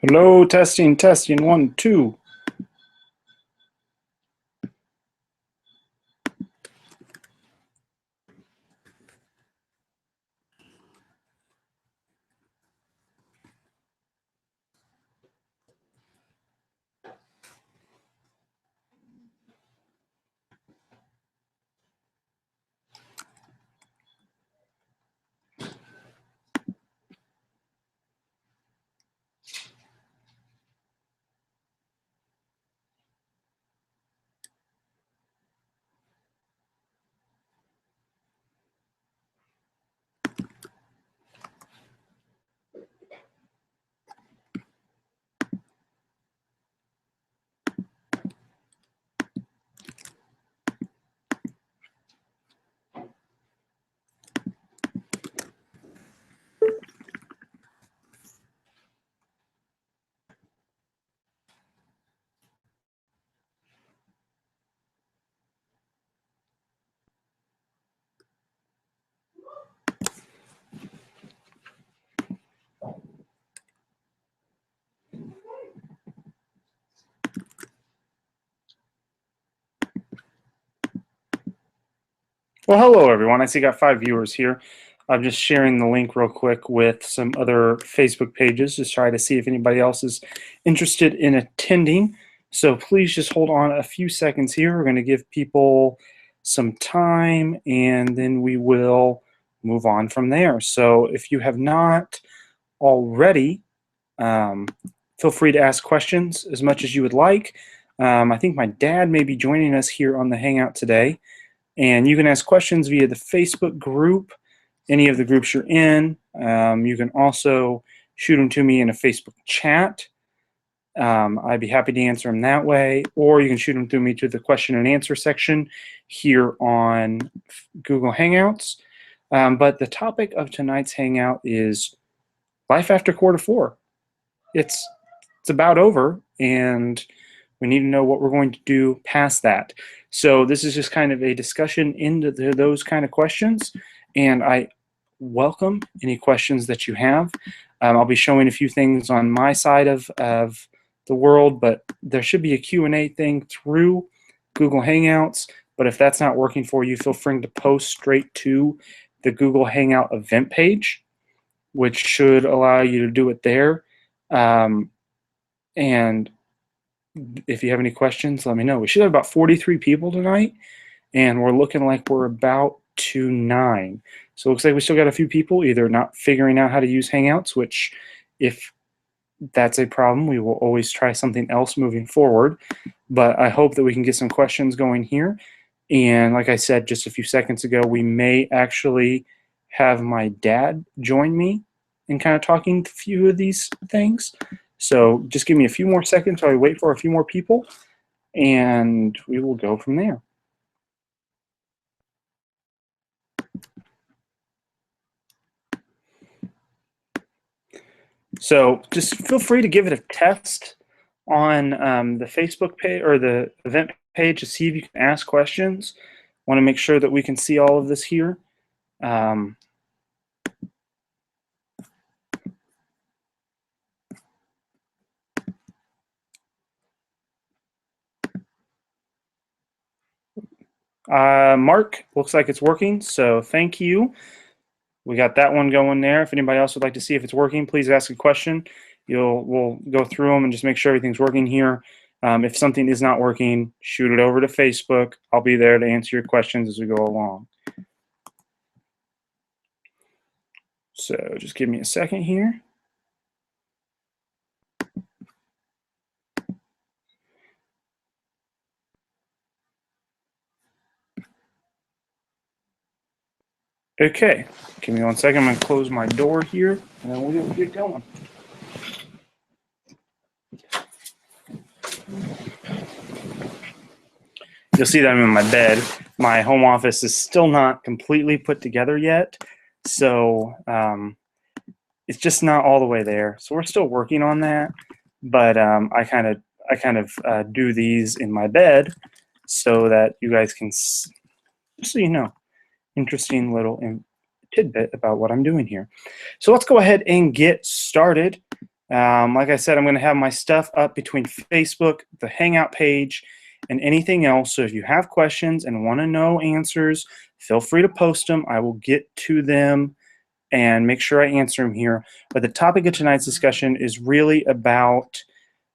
Hello, testing, testing, 1, 2. Well, hello, everyone. I see I got 5 viewers here. I'm just sharing the link real quick with some other Facebook pages to try to see if anybody else is interested in attending. So please just hold on a few seconds here. We're going to give people some time, and then we will move on from there. So if you have not already, feel free to ask questions as much as you would like. I think my dad may be joining us here on the Hangout today. And you can ask questions via the Facebook group, any of the groups you're in. You can also shoot them to me in a Facebook chat. I'd be happy to answer them that way. Or you can shoot them through me to the question and answer section here on Google Hangouts. But the topic of tonight's Hangout is life after Q4. It's about over, and we need to know what we're going to do past that. So this is just kind of a discussion into those kind of questions, and I welcome any questions that you have. I'll be showing a few things on my side of the world, but there should be a Q&A thing through Google Hangouts. But if that's not working for you, feel free to post straight to the Google Hangout event page, which should allow you to do it there. And if you have any questions, let me know. We should have about 43 people tonight, and we're looking like we're about to 9. So it looks like we still got a few people either not figuring out how to use Hangouts, which if that's a problem, we will always try something else moving forward. But I hope that we can get some questions going here. And like I said just a few seconds ago, we may actually have my dad join me in kind of talking a few of these things. So just give me a few more seconds while we wait for a few more people, and we will go from there. So just feel free to give it a test on the Facebook page or the event page to see if you can ask questions. Want to make sure that we can see all of this here. Mark, looks like it's working, so thank you. We got that one going there. If anybody else would like to see if it's working, please ask a question. We'll go through them and just make sure everything's working here. If something is not working, shoot it over to Facebook. I'll be there to answer your questions as we go along. So just give me a second here. Okay, give me 1 second. I'm going to close my door here, and then we'll get going. You'll see that I'm in my bed. My home office is still not completely put together yet, so it's just not all the way there. So we're still working on that, but I kind of do these in my bed so that you guys can, just so you know, interesting little tidbit about what I'm doing here. So let's go ahead and get started. Like I said, I'm going to have my stuff up between Facebook, the Hangout page, and anything else. So if you have questions and want to know answers, feel free to post them. I will get to them and make sure I answer them here. But the topic of tonight's discussion is really about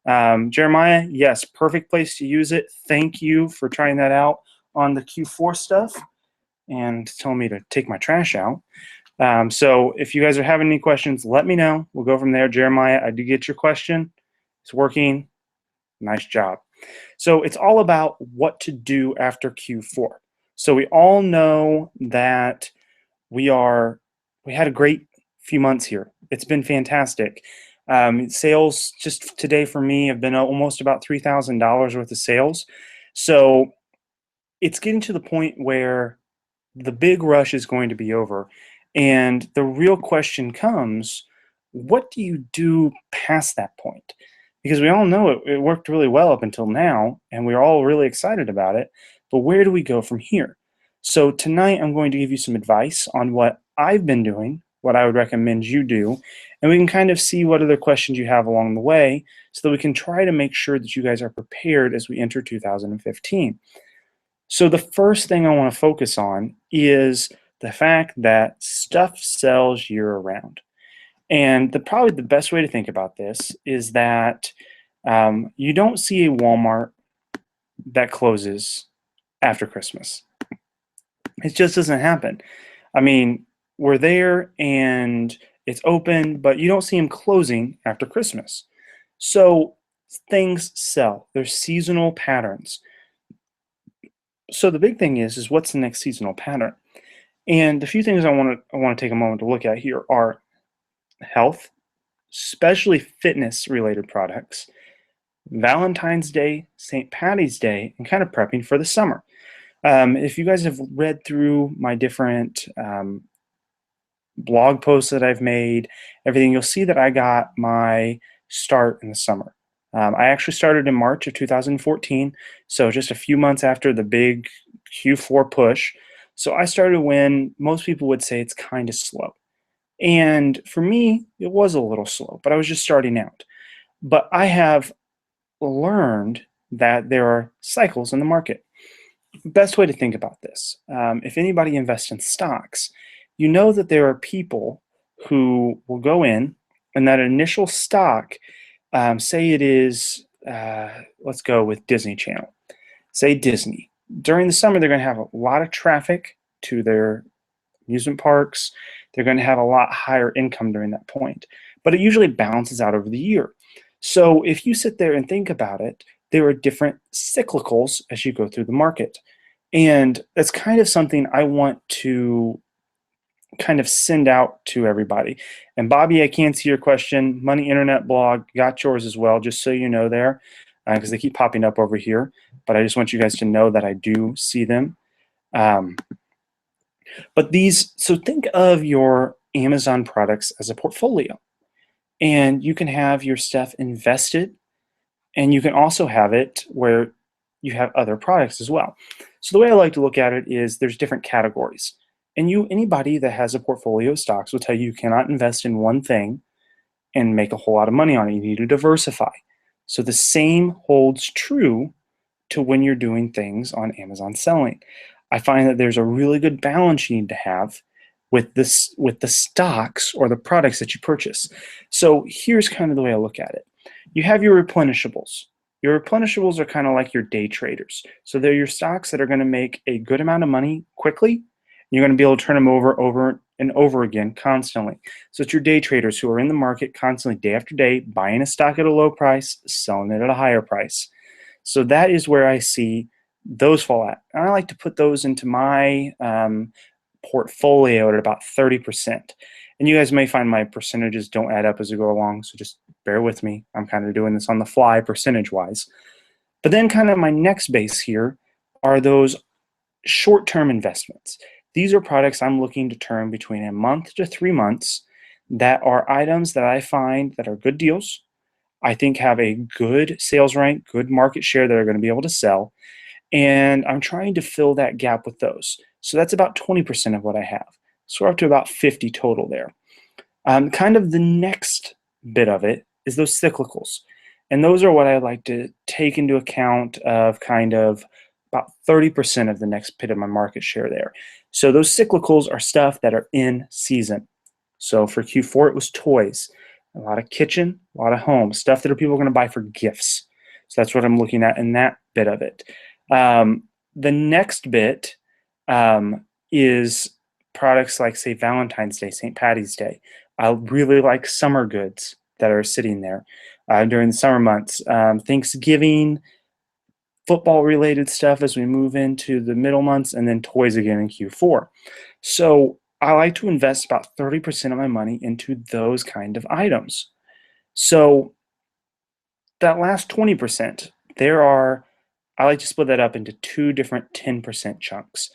Jeremiah. Yes, perfect place to use it. Thank you for trying that out on the Q4 stuff and telling me to take my trash out. So if you guys are having any questions, let me know. We'll go from there. Jeremiah, I did get your question. It's working. Nice job. So it's all about what to do after Q4. So we all know that we had a great few months here. It's been fantastic. Sales just today for me have been almost about $3,000 worth of sales. So it's getting to the point where the big rush is going to be over. And the real question comes, what do you do past that point? Because we all know it worked really well up until now, and we're all really excited about it. But where do we go from here? So tonight I'm going to give you some advice on what I've been doing, what I would recommend you do, and we can kind of see what other questions you have along the way so that we can try to make sure that you guys are prepared as we enter 2015. So the first thing I want to focus on is the fact that stuff sells year-round. And probably the best way to think about this is that you don't see a Walmart that closes after Christmas. It just doesn't happen. I mean, we're there and it's open, but you don't see them closing after Christmas. So things sell. There's seasonal patterns. So the big thing is what's the next seasonal pattern? And the few things I want to take a moment to look at here are health, especially fitness related products, Valentine's Day, St. Patty's Day, and kind of prepping for the summer. If you guys have read through my different blog posts that I've made, everything, you'll see that I got my start in the summer. I actually started in March of 2014, so just a few months after the big Q4 push. So I started when most people would say it's kind of slow. And for me, it was a little slow, but I was just starting out. But I have learned that there are cycles in the market. Best way to think about this, if anybody invests in stocks, you know that there are people who will go in and that initial stock, say it is, let's go with Disney Channel. Say Disney. During the summer, they're going to have a lot of traffic to their amusement parks. They're going to have a lot higher income during that point. But it usually balances out over the year. So if you sit there and think about it, there are different cyclicals as you go through the market. And that's kind of something I want to kind of send out to everybody. And Bobby, I can't see your question. Money Internet Blog got yours as well, just so you know there, because they keep popping up over here. But I just want you guys to know that I do see them. But so think of your Amazon products as a portfolio. And you can have your stuff invested, and you can also have it where you have other products as well. So the way I like to look at it is there's different categories. And anybody that has a portfolio of stocks will tell you cannot invest in one thing and make a whole lot of money on it. You need to diversify. So the same holds true to when you're doing things on Amazon selling. I find that there's a really good balance you need to have with the stocks or the products that you purchase. So here's kind of the way I look at it. You have your replenishables. Your replenishables are kind of like your day traders. So they're your stocks that are going to make a good amount of money quickly. You're going to be able to turn them over and over again constantly. So it's your day traders who are in the market constantly, day after day, buying a stock at a low price, selling it at a higher price. So that is where I see those fall at. And I like to put those into my portfolio at about 30%. And you guys may find my percentages don't add up as we go along, so just bear with me. I'm kind of doing this on the fly percentage-wise. But then kind of my next base here are those short-term investments. These are products I'm looking to turn between a month to 3 months that are items that I find that are good deals, I think have a good sales rank, good market share that are going to be able to sell, and I'm trying to fill that gap with those. So that's about 20% of what I have. So we're up to about 50 total there. Kind of the next bit of it is those cyclicals. And those are what I like to take into account of kind of about 30% of the next bit of my market share there. So those cyclicals are stuff that are in season. So for Q4, it was toys, a lot of kitchen, a lot of home, stuff that people are going to buy for gifts. So that's what I'm looking at in that bit of it. The next bit is products like, say, Valentine's Day, St. Patty's Day. I really like summer goods that are sitting there during the summer months. Thanksgiving, football-related stuff as we move into the middle months, and then toys again in Q4. So I like to invest about 30% of my money into those kind of items. So that last 20%, I like to split that up into two different 10% chunks.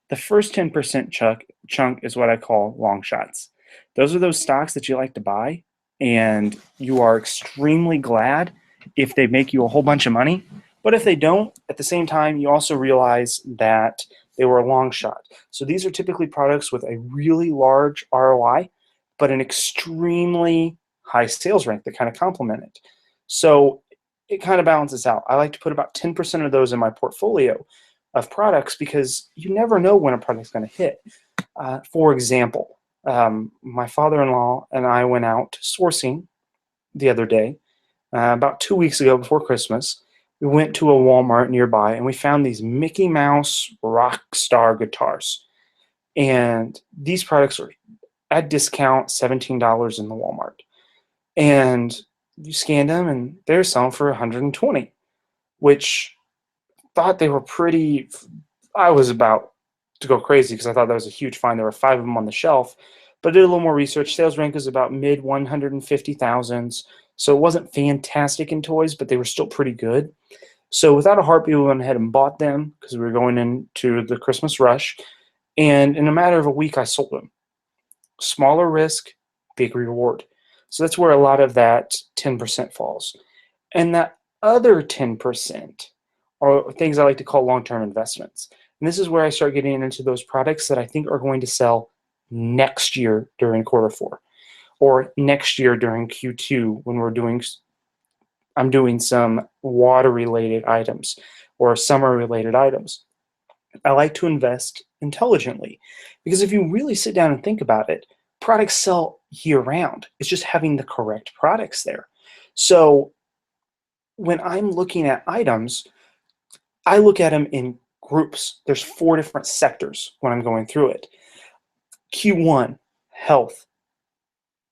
The first 10% chunk is what I call long shots. Those are those stocks that you like to buy, and you are extremely glad if they make you a whole bunch of money. But if they don't, at the same time, you also realize that they were a long shot. So these are typically products with a really large ROI, but an extremely high sales rank that kind of complement it. So it kind of balances out. I like to put about 10% of those in my portfolio of products because you never know when a product's going to hit. For example, my father-in-law and I went out sourcing the other day, about 2 weeks ago before Christmas. We went to a Walmart nearby and we found these Mickey Mouse rock star guitars. And these products are at discount, $17 in the Walmart. And you scanned them and they're selling for 120, which thought they were pretty. I was about to go crazy because I thought that was a huge find. There were 5 of them on the shelf, but I did a little more research. Sales rank is about mid 150,000s, so it wasn't fantastic in toys, but they were still pretty good. So without a heartbeat, we went ahead and bought them because we were going into the Christmas rush, and in a matter of a week, I sold them. Smaller risk, big reward. So that's where a lot of that 10% falls. And that other 10% are things I like to call long-term investments. And this is where I start getting into those products that I think are going to sell next year during Q4 or next year during Q2 when I'm doing some water-related items or summer-related items. I like to invest intelligently because if you really sit down and think about it, products sell year-round. It's just having the correct products there. So when I'm looking at items, I look at them in groups. There's 4 different sectors when I'm going through it. Q1, health,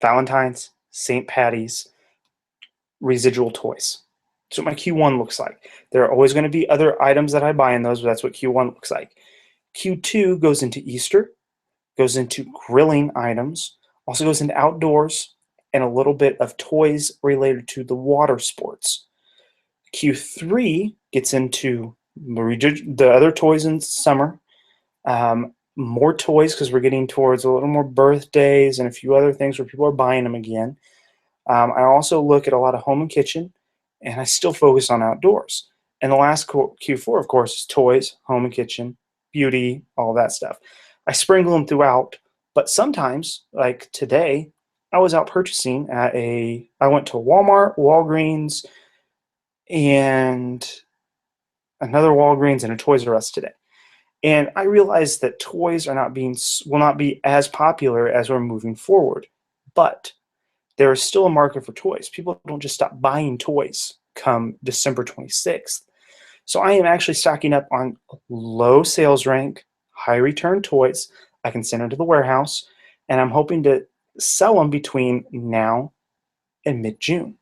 Valentine's, St. Patty's, residual toys. So my Q1 looks like. There are always going to be other items that I buy in those, but that's what Q1 looks like. Q2 goes into Easter, goes into grilling items, also goes into outdoors, and a little bit of toys related to the water sports. Q3 gets into the other toys in summer, more toys because we're getting towards a little more birthdays and a few other things where people are buying them again. I also look at a lot of home and kitchen, and I still focus on outdoors. And the last Q4, of course, is toys, home and kitchen, beauty, all that stuff. I sprinkle them throughout, but sometimes, like today, I was out purchasing I went to Walmart, Walgreens, and another Walgreens and a Toys R Us today. And I realized that toys will not be as popular as we're moving forward, but there is still a market for toys. People don't just stop buying toys come December 26th. So I am actually stocking up on low sales rank, high return toys I can send into the warehouse, and I'm hoping to sell them between now and mid-June.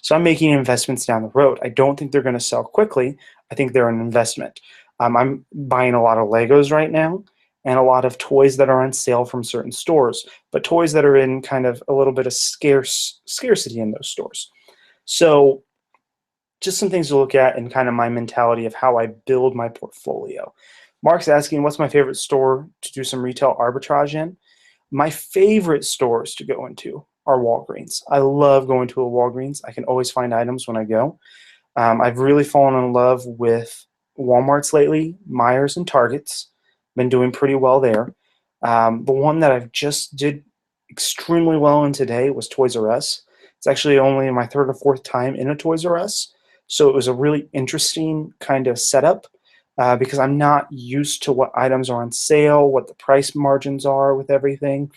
So I'm making investments down the road. I don't think they're going to sell quickly. I think they're an investment. I'm buying a lot of Legos right now and a lot of toys that are on sale from certain stores, but toys that are in kind of a little bit of scarcity in those stores. So just some things to look at and kind of my mentality of how I build my portfolio. Mark's asking, what's my favorite store to do some retail arbitrage in? My favorite stores to go into are Walgreens. I love going to a Walgreens. I can always find items when I go. I've really fallen in love with Walmarts lately, Myers and Targets. Been doing pretty well there. The one that I've just did extremely well in today was Toys R Us. It's actually only my third or fourth time in a Toys R Us, so it was a really interesting kind of setup because I'm not used to what items are on sale, what the price margins are with everything.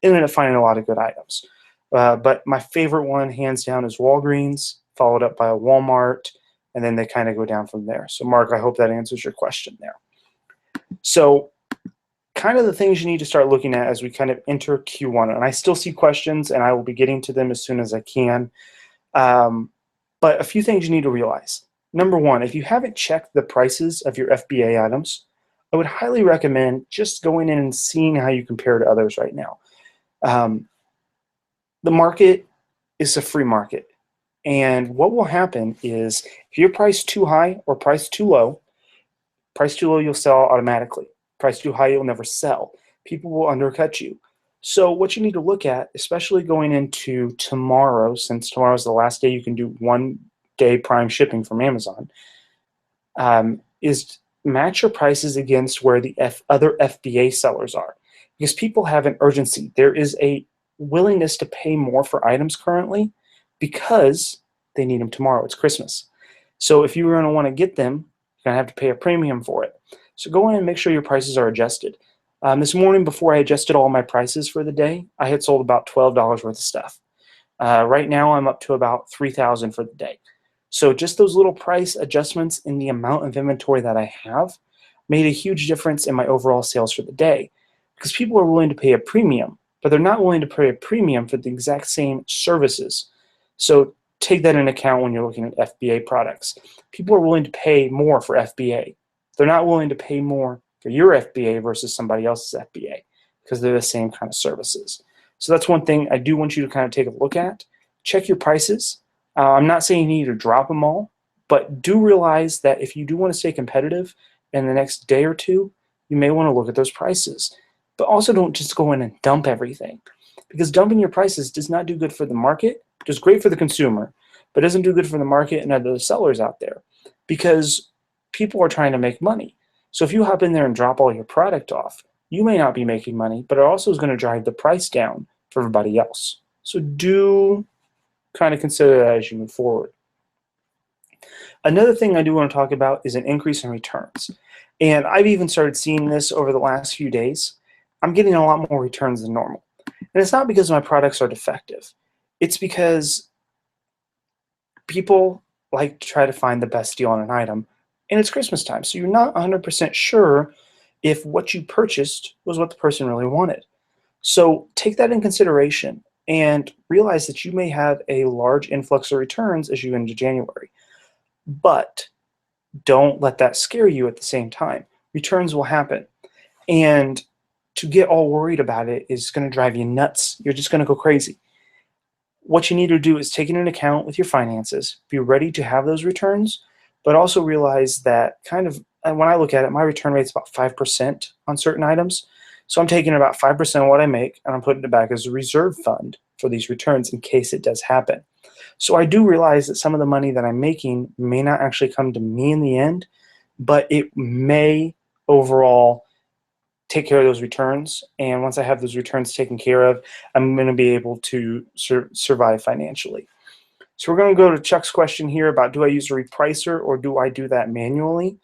Ended up finding a lot of good items. But my favorite one, hands down, is Walgreens, followed up by a Walmart, and then they kind of go down from there. So, Mark, I hope that answers your question there. So, kind of the things you need to start looking at as we kind of enter Q1. And I still see questions, and I will be getting to them as soon as I can. But a few things you need to realize. Number one, if you haven't checked the prices of your FBA items, I would highly recommend just going in and seeing how you compare to others right now. The market is a free market. And what will happen is if you're priced too high or priced too low, you'll sell automatically. Price too high, you'll never sell. People will undercut you. So what you need to look at, especially going into tomorrow, since tomorrow is the last day you can do 1-day Prime shipping from Amazon, is match your prices against where the other FBA sellers are. Because people have an urgency. There is a willingness to pay more for items currently because they need them tomorrow. It's Christmas. So if you're going to want to get them, you're going to have to pay a premium for it. So go in and make sure your prices are adjusted. This morning, before I adjusted all my prices for the day, I had sold about $12 worth of stuff. Right now, I'm up to about $3,000 for the day. So just those little price adjustments in the amount of inventory that I have made a huge difference in my overall sales for the day. Because people are willing to pay a premium, but they're not willing to pay a premium for the exact same services. So take that into account when you're looking at FBA products. People are willing to pay more for FBA. They're not willing to pay more for your FBA versus somebody else's FBA because they're the same kind of services. So that's one thing I do want you to kind of take a look at. Check your prices. I'm not saying you need to drop them all, but do realize that if you do want to stay competitive in the next day or two, you may want to look at those prices. But also don't just go in and dump everything, because dumping your prices does not do good for the market. It does great for the consumer, but doesn't do good for the market and other sellers out there, because people are trying to make money. So if you hop in there and drop all your product off, you may not be making money, but it also is going to drive the price down for everybody else. So do kind of consider that as you move forward. Another thing I do want to talk about is an increase in returns. And I've even started seeing this over the last few days. I'm getting a lot more returns than normal. And it's not because my products are defective. It's because people like to try to find the best deal on an item, and it's Christmas time, so you're not 100% sure if what you purchased was what the person really wanted. So take that in consideration and realize that you may have a large influx of returns as you go into January. But don't let that scare you at the same time. Returns will happen. And to get all worried about it is going to drive you nuts. You're just going to go crazy. What you need to do is take it into account with your finances. Be ready to have those returns, but also realize that kind of, when I look at it, my return rate is about 5% on certain items. So I'm taking about 5% of what I make and I'm putting it back as a reserve fund for these returns in case it does happen. So I do realize that some of the money that I'm making may not actually come to me in the end, but it may overall take care of those returns. And once I have those returns taken care of, I'm going to be able to survive financially. So we're going to go to Chuck's question here about, do I use a repricer or do I do that manually?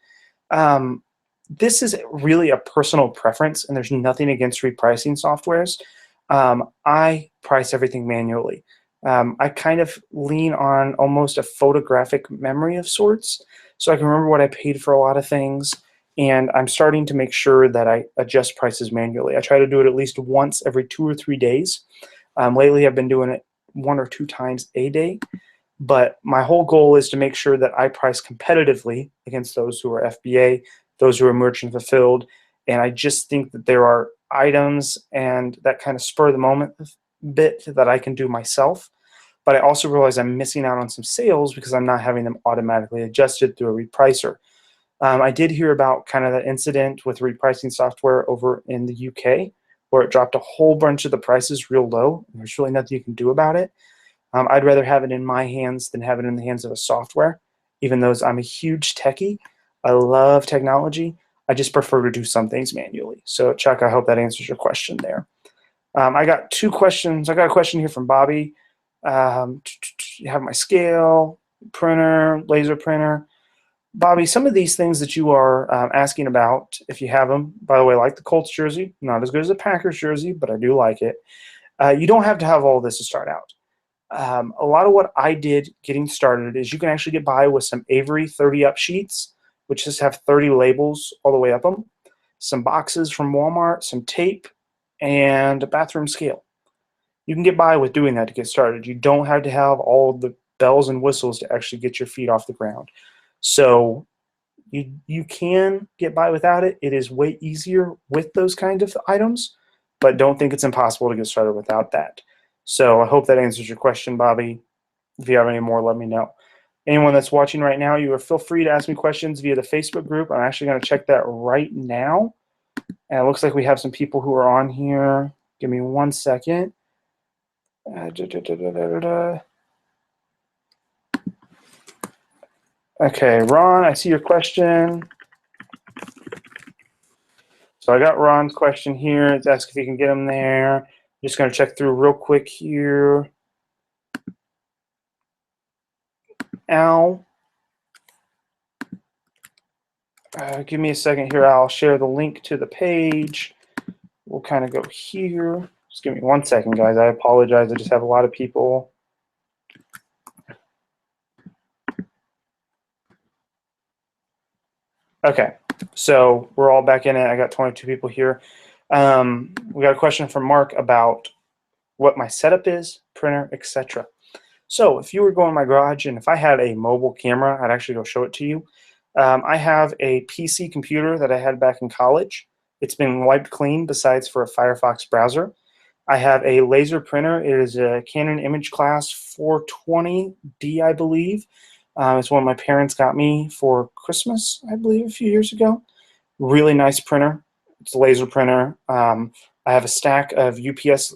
This is really a personal preference, and there's nothing against repricing softwares. I price everything manually. I kind of lean on almost a photographic memory of sorts, so I can remember what I paid for a lot of things, and I'm starting to make sure that I adjust prices manually. I try to do it at least once every 2 or 3 days. Lately, I've been doing it 1 or 2 times a day, but my whole goal is to make sure that I price competitively against those who are FBA, those who are merchant fulfilled, and I just think that there are items and that kind of spur of the moment bit that I can do myself, but I also realize I'm missing out on some sales because I'm not having them automatically adjusted through a repricer. I did hear about kind of that incident with repricing software over in the UK where it dropped a whole bunch of the prices real low. There's really nothing you can do about it. I'd rather have it in my hands than have it in the hands of a software, even though I'm a huge techie. I love technology. I just prefer to do some things manually. So Chuck, I hope that answers your question there. I got 2 questions. I got a question here from Bobby. You have my scale, printer, laser printer. Bobby, some of these things that you are asking about, if you have them, by the way, like the Colts jersey, not as good as the Packers jersey, but I do like it. You don't have to have all this to start out. A lot of what I did getting started is you can actually get by with some Avery 30 up sheets, which just have 30 labels all the way up them, some boxes from Walmart, some tape, and a bathroom scale. You can get by with doing that to get started. You don't have to have all the bells and whistles to actually get your feet off the ground. So you can get by without it. It is way easier with those kind of items, but don't think it's impossible to get started without that. So I hope that answers your question, Bobby. If you have any more, let me know. Anyone that's watching right now, you are feel free to ask me questions via the Facebook group. I'm actually going to check that right now. And it looks like we have some people who are on here. Give me 1 second. Okay, Ron, I see your question. So I got Ron's question here. It's asking if you can get him there. I'm just going to check through real quick here. Al, give me a second here. I'll share the link to the page. We'll kind of go here. Just give me 1 second, guys. I apologize. I just have a lot of people. Okay, so we're all back in it. I got 22 people here. We got a question from Mark about what my setup is, printer, etc. So if you were going to my garage and if I had a mobile camera, I'd actually go show it to you. I have a PC computer that I had back in college. It's been wiped clean besides for a Firefox browser. I have a laser printer. It is a Canon Image Class 420D, I believe. It's one my parents got me for Christmas, I believe, a few years ago. Really nice printer. It's a laser printer. I have a stack of UPS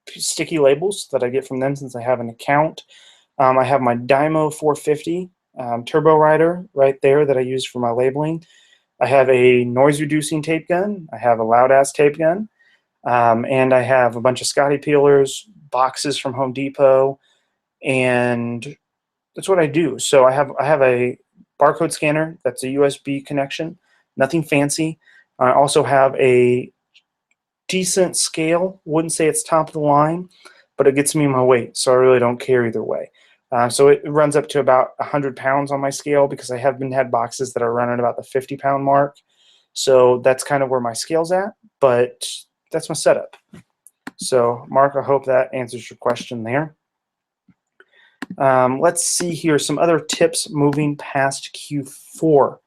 sticky labels that I get from them since I have an account. I have my Dymo 450 turbo rider right there that I use for my labeling. I have a noise reducing tape gun. I have a loud ass tape gun. And I have a bunch of Scotty peelers, boxes from Home Depot, and that's what I do. So I have a barcode scanner that's a USB connection, nothing fancy. I also have a decent scale. Wouldn't say it's top of the line, but it gets me my weight, so I really don't care either way. So it runs up to about 100 pounds on my scale because I have had boxes that are running about the 50-pound mark. So that's kind of where my scale's at, but that's my setup. So Mark, I hope that answers your question there. Let's see here, some other tips moving past Q4.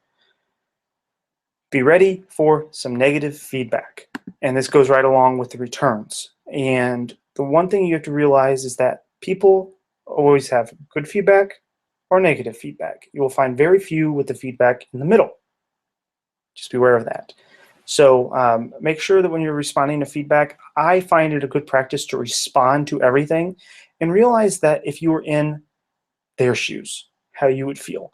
Be ready for some negative feedback. And this goes right along with the returns. And the one thing you have to realize is that people always have good feedback or negative feedback. You will find very few with the feedback in the middle. Just be aware of that. So make sure that when you're responding to feedback, I find it a good practice to respond to everything and realize that if you were in their shoes, how you would feel.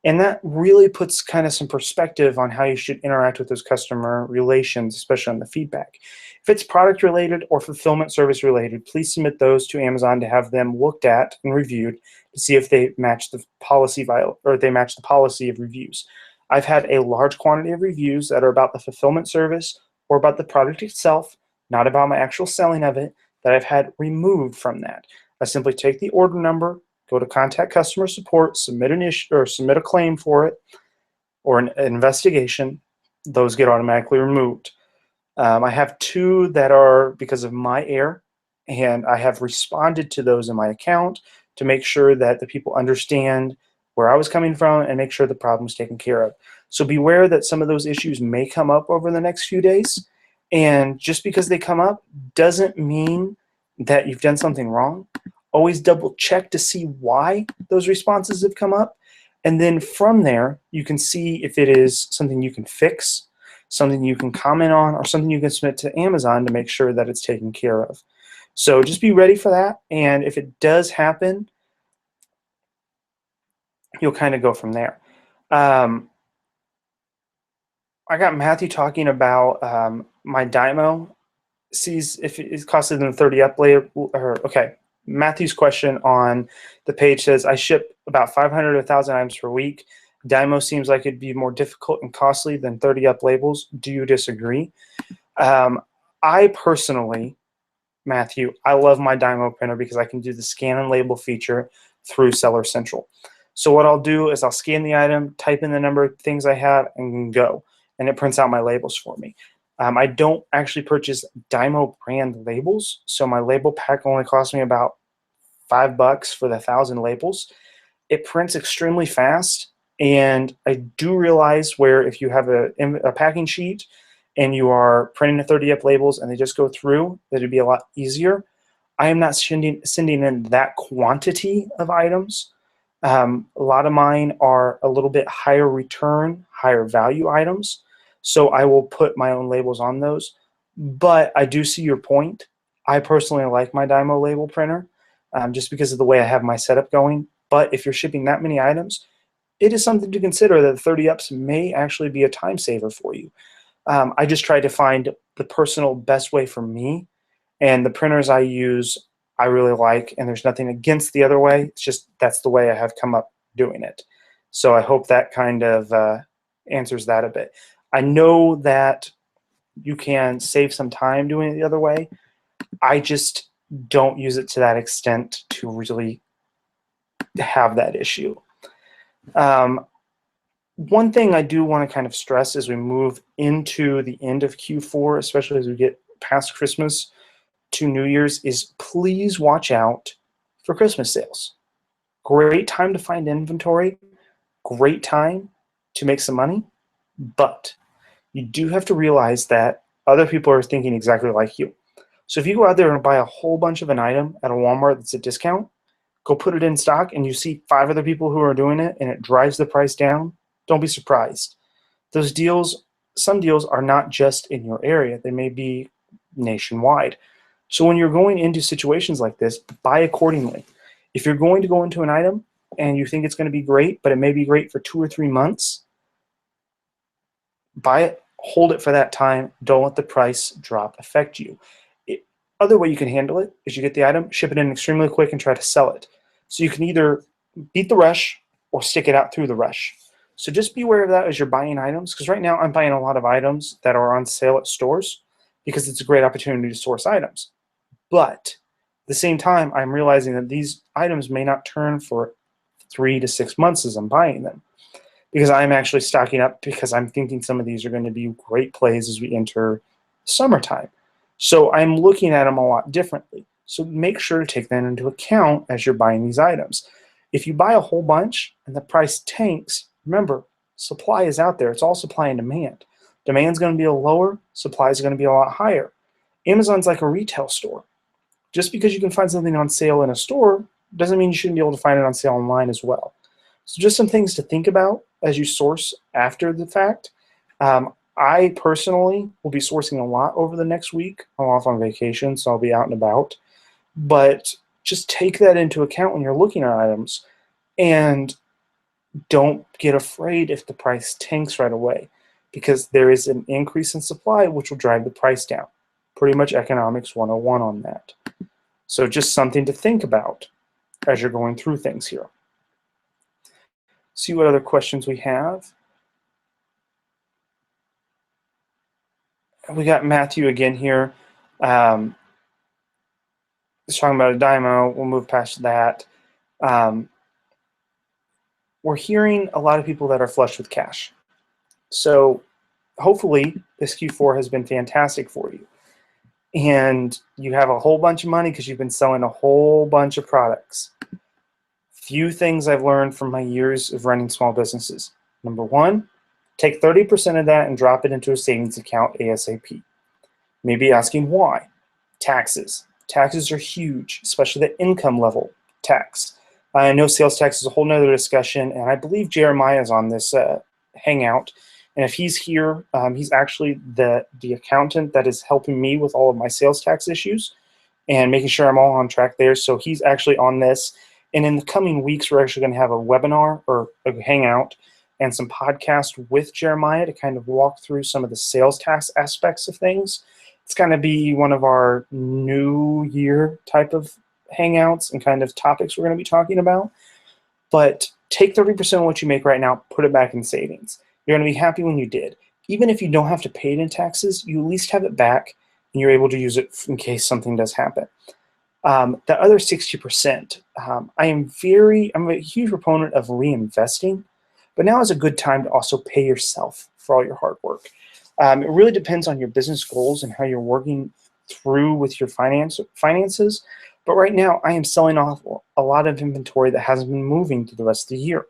And that really puts kind of some perspective on how you should interact with those customer relations, especially on the feedback. If it's product related or fulfillment service related, please submit those to Amazon to have them looked at and reviewed to see if they match the policy of reviews. I've had a large quantity of reviews that are about the fulfillment service or about the product itself, not about my actual selling of it, that I've had removed from that. I simply take the order number, go to contact customer support, submit an issue or submit a claim for it or an investigation. Those get automatically removed. I have 2 that are because of my error, and I have responded to those in my account to make sure that the people understand where I was coming from and make sure the problem is taken care of. So beware that some of those issues may come up over the next few days, and just because they come up doesn't mean that you've done something wrong. Always double check to see why those responses have come up. And then from there, you can see if it is something you can fix, something you can comment on, or something you can submit to Amazon to make sure that it's taken care of. So just be ready for that. And if it does happen, you'll kind of go from there. I got Matthew talking about my Dymo. Sees if it's costed in 30 up layer. Okay. Matthew's question on the page says, I ship about 500 to 1,000 items per week. Dymo seems like it'd be more difficult and costly than 30 up labels. Do you disagree? I personally, Matthew, I love my Dymo printer because I can do the scan and label feature through Seller Central. So what I'll do is I'll scan the item, type in the number of things I have, and go. And it prints out my labels for me. I don't actually purchase Dymo brand labels, so my label pack only costs me about $5 for the 1,000 labels. It prints extremely fast, and I do realize where if you have a packing sheet and you are printing the 30 up labels and they just go through, that it'd be a lot easier. I am not sending in that quantity of items. A lot of mine are a little bit higher return, higher value items, so I will put my own labels on those. But I do see your point. I personally like my Dymo label printer just because of the way I have my setup going. But if you're shipping that many items, it is something to consider that 30 ups may actually be a time saver for you. I just try to find the personal best way for me, and the printers I use I really like, and there's nothing against the other way. It's just that's the way I have come up doing it. So I hope that kind of answers that a bit. I know that you can save some time doing it the other way. I just don't use it to that extent to really have that issue. One thing I do want to kind of stress as we move into the end of Q4, especially as we get past Christmas to New Year's, is please watch out for Christmas sales. Great time to find inventory, great time to make some money, but you do have to realize that other people are thinking exactly like you. So if you go out there and buy a whole bunch of an item at a Walmart that's a discount, go put it in stock and you see 5 other people who are doing it and it drives the price down, don't be surprised. Those deals, some deals are not just in your area, they may be nationwide. So when you're going into situations like this, buy accordingly. If you're going to go into an item and you think it's going to be great, but it may be great for 2 or 3 months, buy it, hold it for that time, don't let the price drop affect you. Other way you can handle it is you get the item, ship it in extremely quick, and try to sell it. So you can either beat the rush or stick it out through the rush. So just be aware of that as you're buying items, because right now I'm buying a lot of items that are on sale at stores because it's a great opportunity to source items. But at the same time, I'm realizing that these items may not turn for 3 to 6 months as I'm buying them, because I'm actually stocking up because I'm thinking some of these are going to be great plays as we enter summertime. So I'm looking at them a lot differently. So make sure to take that into account as you're buying these items. If you buy a whole bunch and the price tanks, remember, supply is out there. It's all supply and demand. Demand's going to be a lower, supply is going to be a lot higher. Amazon's like a retail store. Just because you can find something on sale in a store doesn't mean you shouldn't be able to find it on sale online as well. So just some things to think about as you source after the fact. I personally will be sourcing a lot over the next week. I'm off on vacation, so I'll be out and about. But just take that into account when you're looking at items, and don't get afraid if the price tanks right away, because there is an increase in supply which will drive the price down. Pretty much economics 101 on that. So just something to think about as you're going through things here. See what other questions we have. We got Matthew again here. He's talking about a Dymo. We'll move past that. We're hearing a lot of people that are flush with cash. So hopefully this Q4 has been fantastic for you. And you have a whole bunch of money because you've been selling a whole bunch of products. Few things I've learned from my years of running small businesses. Number one, take 30% of that and drop it into a savings account ASAP. Maybe asking why. Taxes. Taxes are huge, especially the income level tax. I know sales tax is a whole nother discussion, and I believe Jeremiah is on this Hangout. And if he's here, he's actually the accountant that is helping me with all of my sales tax issues and making sure I'm all on track there. So he's actually on this. And in the coming weeks, we're actually going to have a webinar or a Hangout and some podcasts with Jeremiah to kind of walk through some of the sales tax aspects of things. It's going to be one of our new year type of hangouts and kind of topics we're going to be talking about. But take 30% of what you make right now, put it back in savings. You're going to be happy when you did. Even if you don't have to pay it in taxes, you at least have it back and you're able to use it in case something does happen. The other 60%, I'm a huge proponent of reinvesting, but now is a good time to also pay yourself for all your hard work. It really depends on your business goals and how you're working through with your finances. But right now, I am selling off a lot of inventory that hasn't been moving through the rest of the year.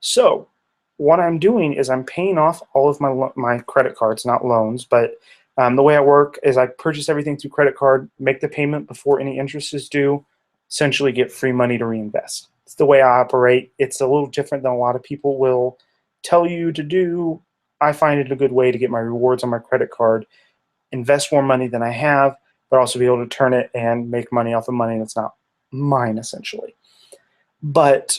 So what I'm doing is I'm paying off all of my credit cards, not loans, but the way I work is I purchase everything through credit card, make the payment before any interest is due, essentially get free money to reinvest. It's the way I operate. It's a little different than a lot of people will tell you to do. I find it a good way to get my rewards on my credit card, invest more money than I have, but also be able to turn it and make money off of money that's not mine, essentially. But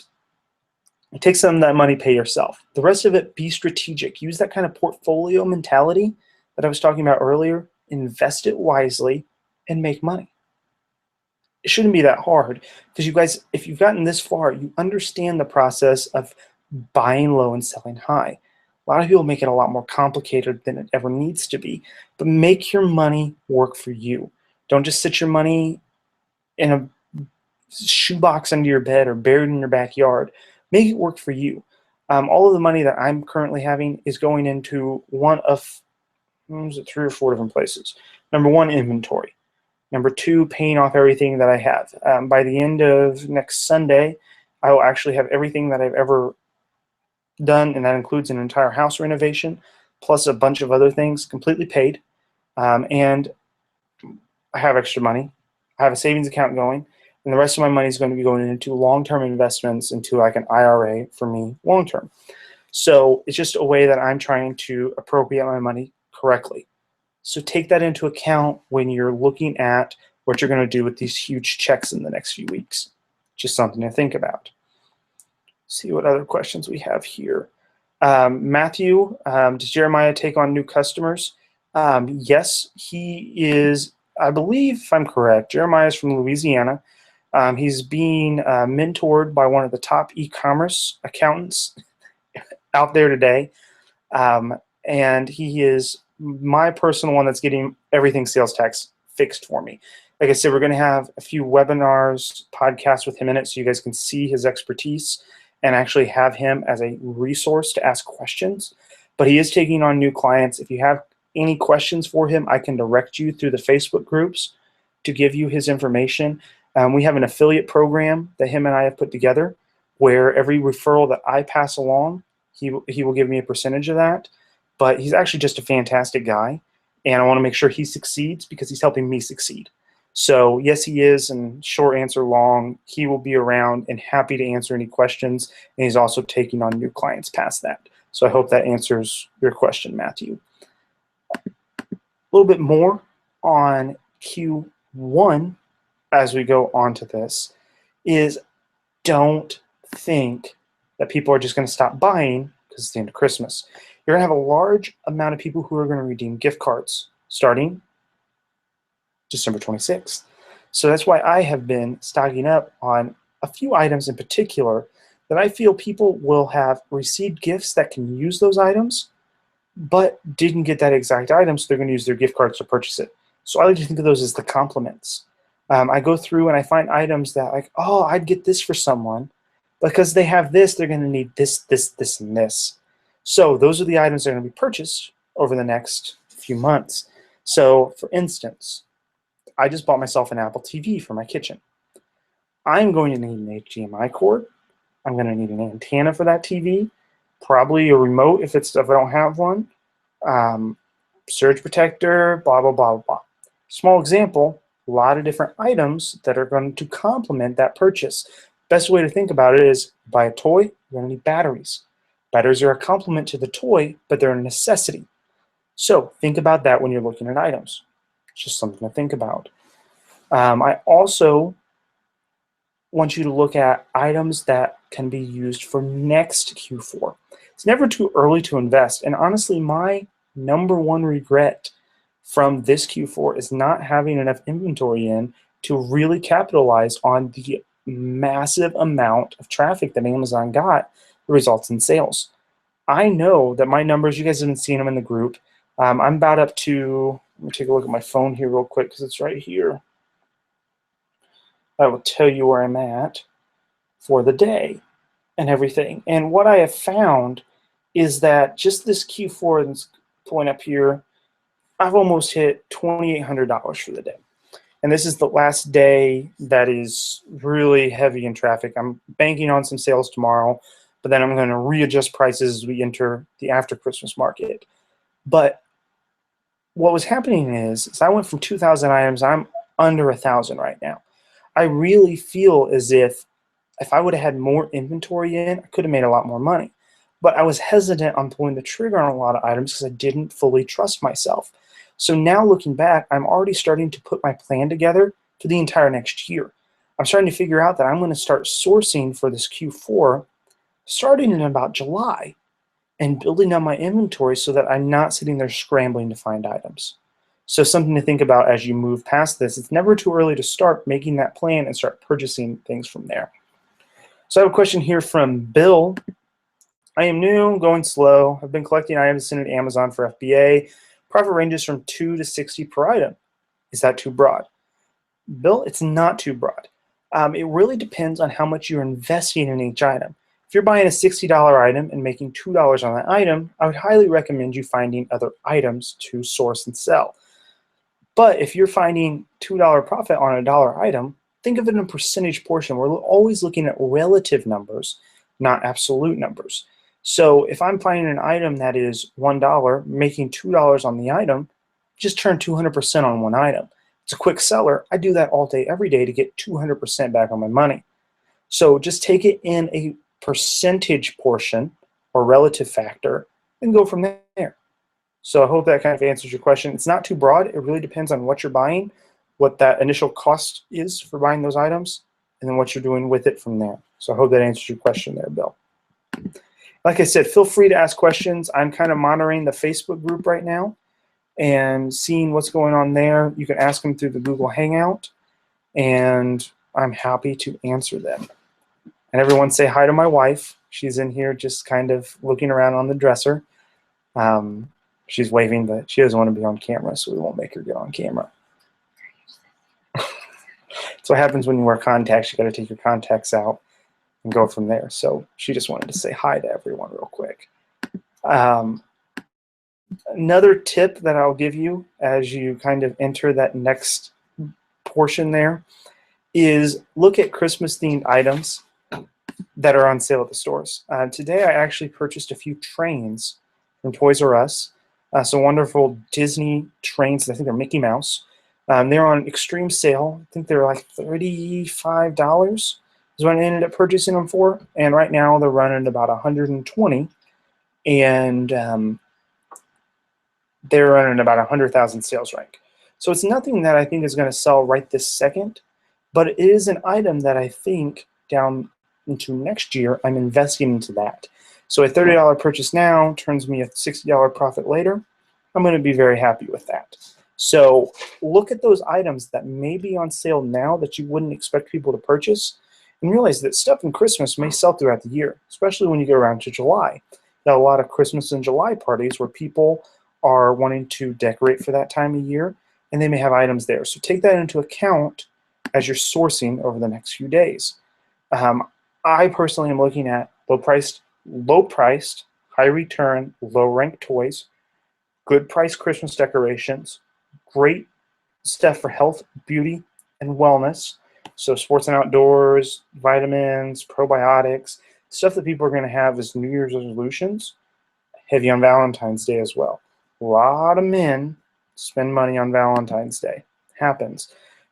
take some of that money, pay yourself. The rest of it, be strategic. Use that kind of portfolio mentality that I was talking about earlier. Invest it wisely and make money. It shouldn't be that hard because you guys, if you've gotten this far, you understand the process of buying low and selling high. A lot of people make it a lot more complicated than it ever needs to be, but make your money work for you. Don't just sit your money in a shoebox under your bed or buried in your backyard. Make it work for you. All of the money that I'm currently having is going into one of 3 or 4 different places. Number 1, inventory. Number 2, paying off everything that I have. By the end of next Sunday, I will actually have everything that I've ever done, and that includes an entire house renovation, plus a bunch of other things completely paid. And I have extra money. I have a savings account going, and the rest of my money is going to be going into long-term investments into like an IRA for me long-term. So it's just a way that I'm trying to appropriate my money correctly. So take that into account when you're looking at what you're going to do with these huge checks in the next few weeks. Just something to think about. See what other questions we have here. Matthew, does Jeremiah take on new customers? Yes, he is. I believe, if I'm correct, Jeremiah is from Louisiana. He's being mentored by one of the top e-commerce accountants out there today. And he is my personal one that's getting everything sales tax fixed for me. Like I said, we're going to have a few webinars, podcasts with him in it so you guys can see his expertise and actually have him as a resource to ask questions. But he is taking on new clients. If you have any questions for him, I can direct you through the Facebook groups to give you his information. We have an affiliate program that him and I have put together where every referral that I pass along, he will give me a percentage of that. But he's actually just a fantastic guy, and I want to make sure he succeeds because he's helping me succeed. So yes, he is, and short answer long, he will be around and happy to answer any questions, and he's also taking on new clients past that. So I hope that answers your question, Matthew. A little bit more on Q1 as we go on to this is don't think that people are just going to stop buying because it's the end of Christmas. You're going to have a large amount of people who are going to redeem gift cards starting December 26th. So that's why I have been stocking up on a few items in particular that I feel people will have received gifts that can use those items, but didn't get that exact item, so they're going to use their gift cards to purchase it. So I like to think of those as the compliments. I go through and I find items that like, oh, I'd get this for someone. Because they have this, they're going to need this, this, this, and this. So those are the items that are going to be purchased over the next few months. So for instance, I just bought myself an Apple TV for my kitchen. I'm going to need an HDMI cord. I'm going to need an antenna for that TV, probably a remote if I don't have one, surge protector, blah, blah, blah, blah. Small example, a lot of different items that are going to complement that purchase. Best way to think about it is buy a toy, you're going to need batteries. Batteries are a complement to the toy, but they're a necessity. So think about that when you're looking at items. It's just something to think about. I also want you to look at items that can be used for next Q4. It's never too early to invest. And honestly, my number one regret from this Q4 is not having enough inventory in to really capitalize on the massive amount of traffic that Amazon got that results in sales. I know that my numbers, you guys haven't seen them in the group. I'm about up to, let me take a look at my phone here real quick because it's right here. I will tell you where I'm at for the day and everything. And what I have found is that just this Q4 that's pulling up here, I've almost hit $2,800 for the day. And this is the last day that is really heavy in traffic. I'm banking on some sales tomorrow, but then I'm going to readjust prices as we enter the after Christmas market. But what was happening is I went from 2,000 items, I'm under 1,000 right now. I really feel as if I would have had more inventory in, I could have made a lot more money. But I was hesitant on pulling the trigger on a lot of items because I didn't fully trust myself. So now looking back, I'm already starting to put my plan together for the entire next year. I'm starting to figure out that I'm going to start sourcing for this Q4 starting in about July and building up my inventory so that I'm not sitting there scrambling to find items. So something to think about as you move past this. It's never too early to start making that plan and start purchasing things from there. So I have a question here from Bill. I am new, going slow. I've been collecting items sent to Amazon for FBA. Profit ranges from 2 to 60 per item. Is that too broad? Bill, it's not too broad. It really depends on how much you're investing in each item. If you're buying a $60 item and making $2 on that item, I would highly recommend you finding other items to source and sell. But if you're finding $2 profit on a dollar item, think of it in a percentage portion. We're always looking at relative numbers, not absolute numbers. So if I'm finding an item that is $1, making $2 on the item, just turn 200% on one item. It's a quick seller. I do that all day, every day to get 200% back on my money. So just take it in a percentage portion or relative factor and go from there. So I hope that kind of answers your question. It's not too broad. It really depends on what you're buying, what that initial cost is for buying those items, and then what you're doing with it from there. So I hope that answers your question there, Bill. Like I said, feel free to ask questions. I'm kind of monitoring the Facebook group right now and seeing what's going on there. You can ask them through the Google Hangout, and I'm happy to answer them. And everyone say hi to my wife. She's in here just kind of looking around on the dresser. She's waving, but she doesn't want to be on camera, so we won't make her get on camera. That's what happens when you wear contacts. You got to take your contacts out and go from there. So she just wanted to say hi to everyone real quick. Another tip that I'll give you as you kind of enter that next portion there is look at Christmas-themed items that are on sale at the stores. Today I actually purchased a few trains from Toys R Us. Some wonderful Disney trains. I think they're Mickey Mouse. They're on extreme sale. I think they're like $35 is what I ended up purchasing them for. And right now they're running about $120, and they're running about 100,000 sales rank. So it's nothing that I think is going to sell right this second, but it is an item that I think down into next year I'm investing into that. So a $30 purchase now turns me a $60 profit later. I'm going to be very happy with that. So look at those items that may be on sale now that you wouldn't expect people to purchase, and realize that stuff in Christmas may sell throughout the year, especially when you get around to July. There are a lot of Christmas and July parties where people are wanting to decorate for that time of year, and they may have items there. So take that into account as you're sourcing over the next few days. I personally am looking at low-priced, high-return, low-ranked toys, good-priced Christmas decorations, great stuff for health, beauty, and wellness. So sports and outdoors, vitamins, probiotics, stuff that people are going to have as New Year's resolutions, heavy on Valentine's Day as well. A lot of men spend money on Valentine's Day. Happens.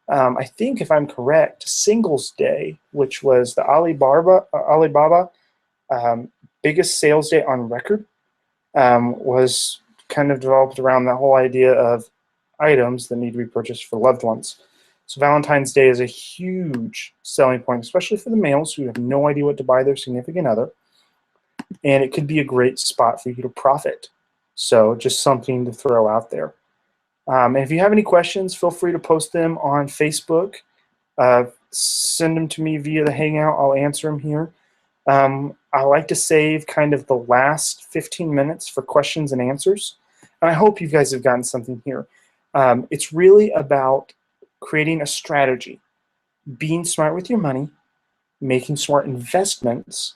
I think, if I'm correct, Singles Day, which was the Alibaba biggest sales day on record, was kind of developed around that whole idea of items that need to be purchased for loved ones. So Valentine's Day is a huge selling point, especially for the males who have no idea what to buy their significant other. And it could be a great spot for you to profit. So just something to throw out there. And if you have any questions, feel free to post them on Facebook. Send them to me via the Hangout. I'll answer them here. I like to save kind of the last 15 minutes for questions and answers. And I hope you guys have gotten something here. It's really about creating a strategy, being smart with your money, making smart investments,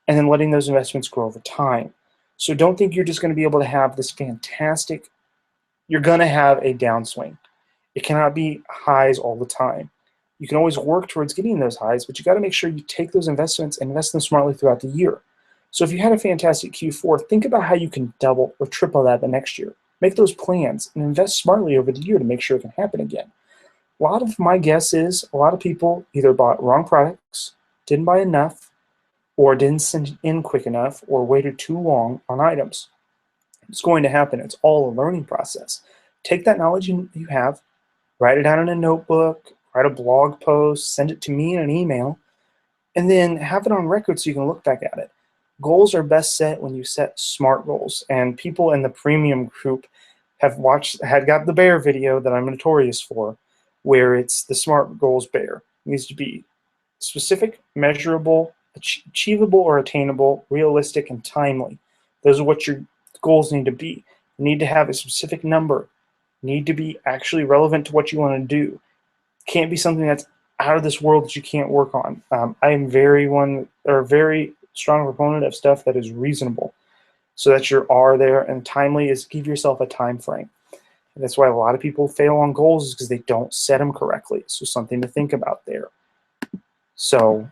and then letting those investments grow over time. So don't think you're just going to be able to have this fantastic, you're going to have a downswing. It cannot be highs all the time. You can always work towards getting those highs, but you got to make sure you take those investments and invest them smartly throughout the year. So if you had a fantastic Q4, think about how you can double or triple that the next year. Make those plans and invest smartly over the year to make sure it can happen again. A lot of my guess is a lot of people either bought wrong products, didn't buy enough, or didn't send in quick enough, or waited too long on items. It's going to happen. It's all a learning process. Take that knowledge you have, write it down in a notebook, write a blog post, send it to me in an email, and then have it on record so you can look back at it. Goals are best set when you set SMART goals, and people in the premium group had got the bear video that I'm notorious for, where it's the SMART goals bear. It needs to be specific, measurable, achievable or attainable, realistic, and timely. Those are what your goals need to be. You need to have a specific number, need to be actually relevant to what you want to do. Can't be something that's out of this world that you can't work on. I am very strong proponent of stuff that is reasonable, so that your R there, and timely is give yourself a time frame. And that's why a lot of people fail on goals, is because they don't set them correctly. So something to think about there. So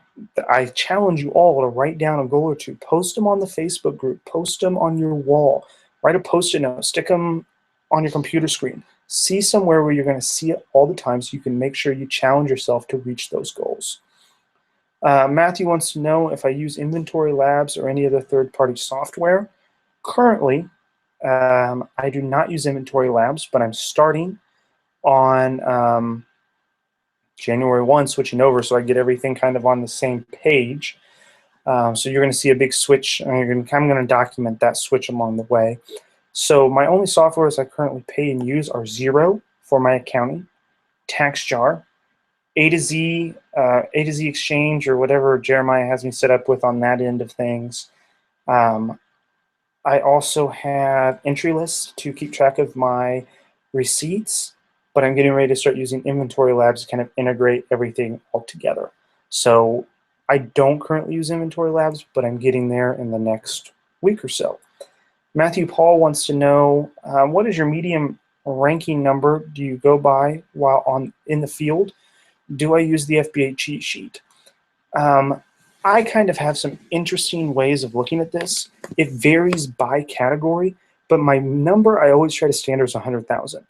I challenge you all to write down a goal or two. Post them on the Facebook group. Post them on your wall. Write a Post-it note. Stick them on your computer screen. See somewhere where you're going to see it all the time so you can make sure you challenge yourself to reach those goals. Matthew wants to know if I use Inventory Labs or any other third-party software. Currently, I do not use Inventory Labs, but I'm starting on January 1, switching over so I get everything kind of on the same page. So you're going to see a big switch, and I'm going to document that switch along the way. So my only softwares I currently pay and use are Xero for my accounting, TaxJar, A to Z Exchange, or whatever Jeremiah has me set up with on that end of things. I also have EntryList to keep track of my receipts, but I'm getting ready to start using Inventory Labs to kind of integrate everything all together. So I don't currently use Inventory Labs, but I'm getting there in the next week or so. Matthew Paul wants to know, what is your medium ranking number do you go by while in the field? Do I use the FBA cheat sheet? I kind of have some interesting ways of looking at this. It varies by category, but my number I always try to standard is 100,000.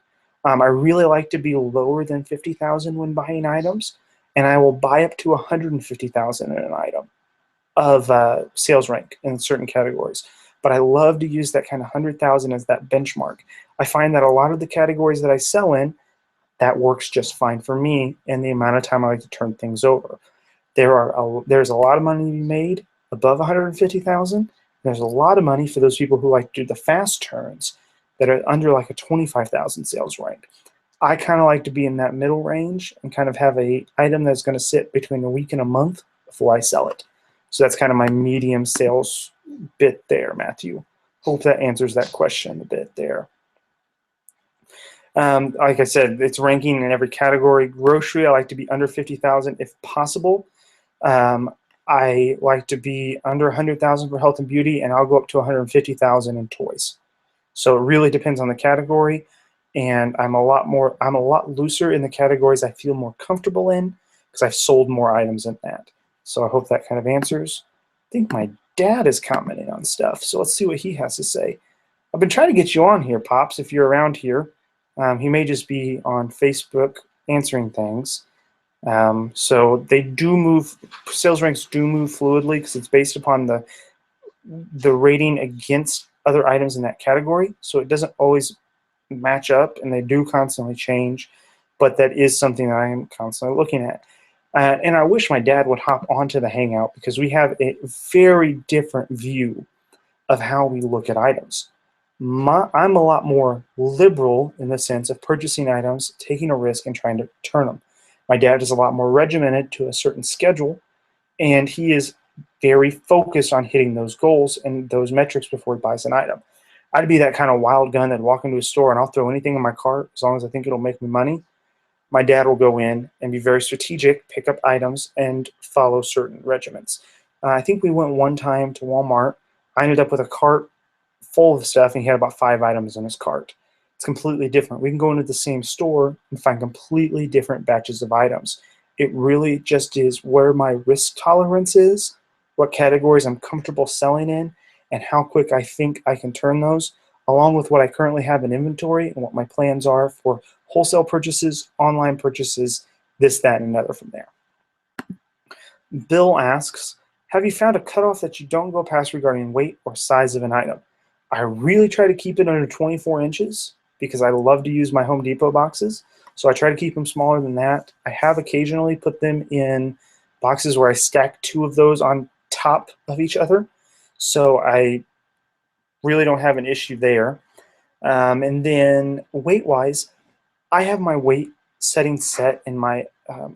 I really like to be lower than 50,000 when buying items, and I will buy up to 150,000 in an item of sales rank in certain categories. But I love to use that kind of 100,000 as that benchmark. I find that a lot of the categories that I sell in, that works just fine for me and the amount of time I like to turn things over. There's a lot of money to be made above 150,000. There's a lot of money for those people who like to do the fast turns that are under like a 25,000 sales rank. I kind of like to be in that middle range and kind of have a item that's going to sit between a week and a month before I sell it. So that's kind of my medium sales bit there, Matthew. Hope that answers that question a bit there. Like I said, it's ranking in every category. Grocery, I like to be under 50,000 if possible. I like to be under 100,000 for health and beauty, and I'll go up to 150,000 in toys. So it really depends on the category, and I'm a lot looser in the categories I feel more comfortable in because I've sold more items in that. So I hope that kind of answers. I think my dad is commenting on stuff, so let's see what he has to say. I've been trying to get you on here, Pops, if you're around here. He may just be on Facebook answering things. So they do move, sales ranks do move fluidly because it's based upon the rating against other items in that category. So it doesn't always match up, and they do constantly change, but that is something that I am constantly looking at. And I wish my dad would hop onto the Hangout because we have a very different view of how we look at items. I'm a lot more liberal in the sense of purchasing items, taking a risk, and trying to turn them. My dad is a lot more regimented to a certain schedule, and he is very focused on hitting those goals and those metrics before he buys an item. I'd be that kind of wild gun that'd walk into a store and I'll throw anything in my cart as long as I think it'll make me money. My dad will go in and be very strategic, pick up items, and follow certain regiments. I think we went one time to Walmart. I ended up with a cart full of stuff, and he had about 5 items in his cart. It's completely different. We can go into the same store and find completely different batches of items. It really just is where my risk tolerance is, what categories I'm comfortable selling in, and how quick I think I can turn those, along with what I currently have in inventory and what my plans are for wholesale purchases, online purchases, this, that, and another from there. Bill asks, have you found a cutoff that you don't go past regarding weight or size of an item? I really try to keep it under 24 inches because I love to use my Home Depot boxes. So I try to keep them smaller than that. I have occasionally put them in boxes where I stack 2 of those on top of each other. So I really don't have an issue there. And then weight-wise, I have my weight setting set in my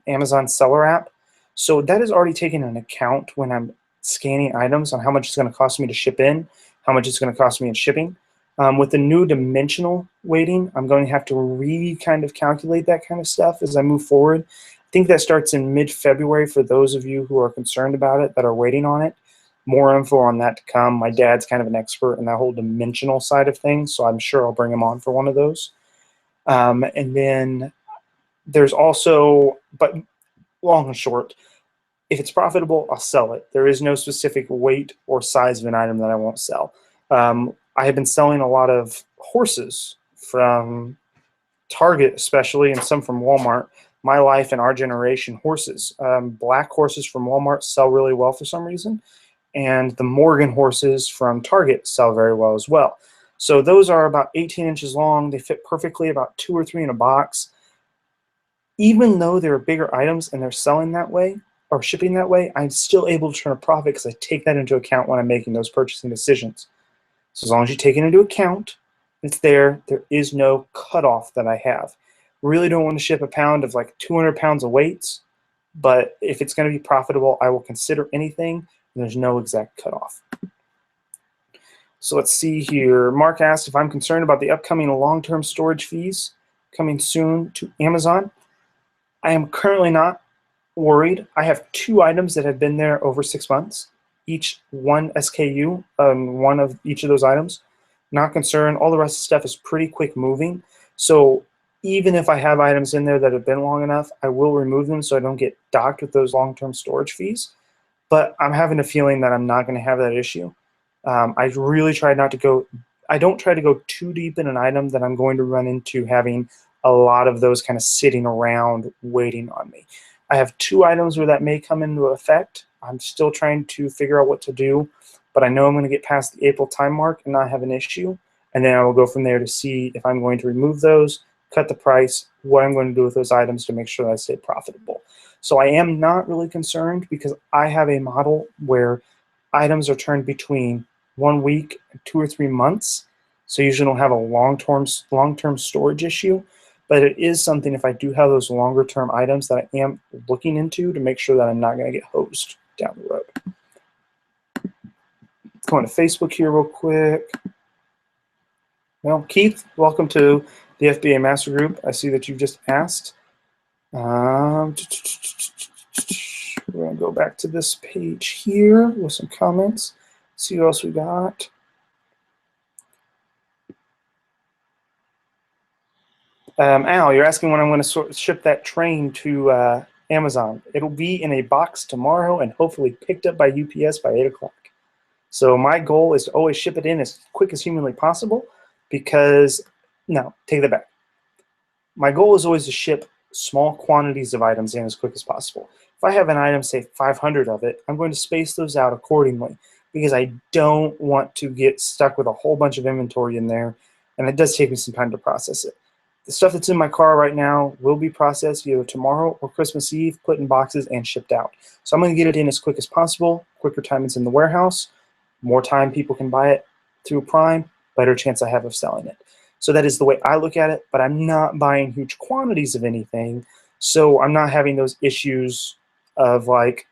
Amazon seller app. So that is already taken into account when I'm scanning items on how much it's going to cost me to ship in, how much it's going to cost me in shipping. With the new dimensional weighting, I'm going to have to kind of calculate that kind of stuff as I move forward. I think that starts in mid-February for those of you who are concerned about it, that are waiting on it. More info on that to come. My dad's kind of an expert in that whole dimensional side of things, so I'm sure I'll bring him on for one of those. And then there's also, but long and short, if it's profitable, I'll sell it. There is no specific weight or size of an item that I won't sell. I have been selling a lot of horses from Target especially, and some from Walmart. My Life and Our Generation horses. Black horses from Walmart sell really well for some reason, and the Morgan horses from Target sell very well as well. So those are about 18 inches long. They fit perfectly, about 2 or 3 in a box. Even though they're bigger items and they're selling that way or shipping that way, I'm still able to turn a profit because I take that into account when I'm making those purchasing decisions. So as long as you take it into account, it's there. There is no cutoff that I have. Really don't want to ship a pound of like 200 pounds of weights, but if it's going to be profitable, I will consider anything. And there's no exact cutoff. So let's see here. Mark asked if I'm concerned about the upcoming long-term storage fees coming soon to Amazon. I am currently not worried. I have 2 items that have been there over 6 months, each 1 SKU, one of each of those items. Not concerned. All the rest of the stuff is pretty quick moving. So even if I have items in there that have been long enough, I will remove them so I don't get docked with those long-term storage fees. But I'm having a feeling that I'm not going to have that issue. I really try not to go, I don't try to go too deep in an item that I'm going to run into having a lot of those kind of sitting around waiting on me. I have 2 items where that may come into effect. I'm still trying to figure out what to do, but I know I'm going to get past the April time mark and not have an issue. And then I will go from there to see if I'm going to remove those, cut the price, what I'm going to do with those items to make sure that I stay profitable. So I am not really concerned because I have a model where items are turned between 1 week and 2 or 3 months. So you usually don't have a long-term storage issue. But it is something, if I do have those longer term items, that I am looking into to make sure that I'm not going to get hosed down the road. Going to Facebook here real quick. Well, Keith, welcome to the FBA Master Group. I see that you've just asked. We're going to go back to this page here with some comments. See what else we got. Al, you're asking when I'm going to ship that train to Amazon. It'll be in a box tomorrow and hopefully picked up by UPS by 8 o'clock. So my goal is to always ship it in as quick as humanly possible because, no, take that back. My goal is always to ship small quantities of items in as quick as possible. If I have an item, say 500 of it, I'm going to space those out accordingly because I don't want to get stuck with a whole bunch of inventory in there, and it does take me some time to process it. The stuff that's in my car right now will be processed either tomorrow or Christmas Eve, put in boxes, and shipped out. So I'm going to get it in as quick as possible. Quicker time it's in the warehouse, more time people can buy it through Prime, better chance I have of selling it. So that is the way I look at it, but I'm not buying huge quantities of anything So I'm not having those issues of like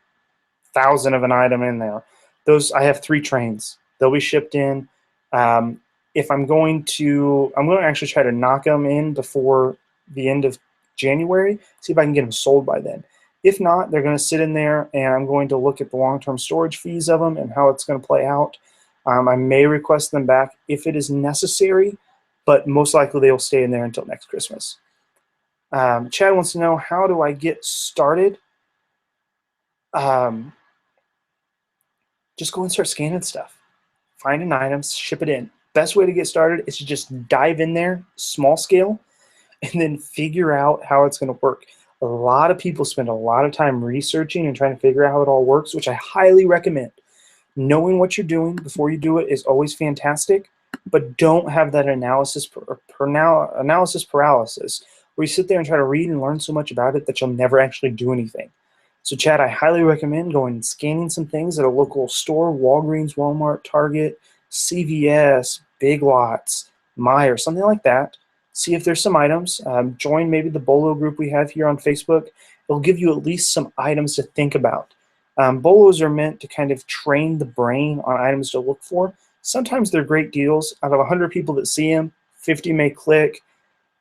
1,000 of an item in there. Those, I have 3 trains. They'll be shipped in. Um, if I'm going to actually try to knock them in before the end of January, see if I can get them sold by then. If not, they're going to sit in there, and I'm going to look at the long-term storage fees of them and how it's going to play out. I may request them back if it is necessary, but most likely they will stay in there until next Christmas. Chad wants to know, how do I get started? Just go and start scanning stuff. Find an item, ship it in. Best way to get started is to just dive in there, small scale, and then figure out how it's going to work. A lot of people spend a lot of time researching and trying to figure out how it all works, which I highly recommend. Knowing what you're doing before you do it is always fantastic, but don't have that analysis paralysis where you sit there and try to read and learn so much about it that you'll never actually do anything. So Chad, I highly recommend going and scanning some things at a local store, Walgreens, Walmart, Target, CVS, Big Lots, Meijer, something like that. See if there's some items. Join maybe the Bolo group we have here on Facebook. It'll give you at least some items to think about. Bolos are meant to kind of train the brain on items to look for. Sometimes they're great deals. Out of 100 people that see them, 50 may click,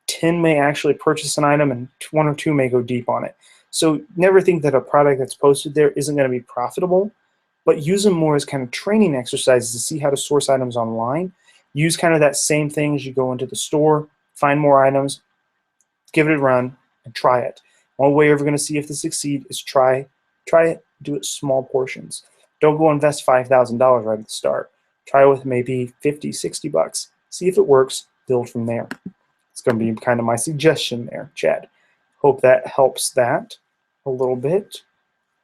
10 may actually purchase an item, and 1 or 2 may go deep on it. So never think that a product that's posted there isn't going to be profitable, but use them more as kind of training exercises to see how to source items online. Use kind of that same thing as you go into the store, find more items, give it a run, and try it. One way you're ever going to see if this succeed is try it, do it small portions. Don't go invest $5,000 right at the start. Try with maybe 50, 60 bucks. See if it works, build from there. It's going to be kind of my suggestion there, Chad. Hope that helps that a little bit.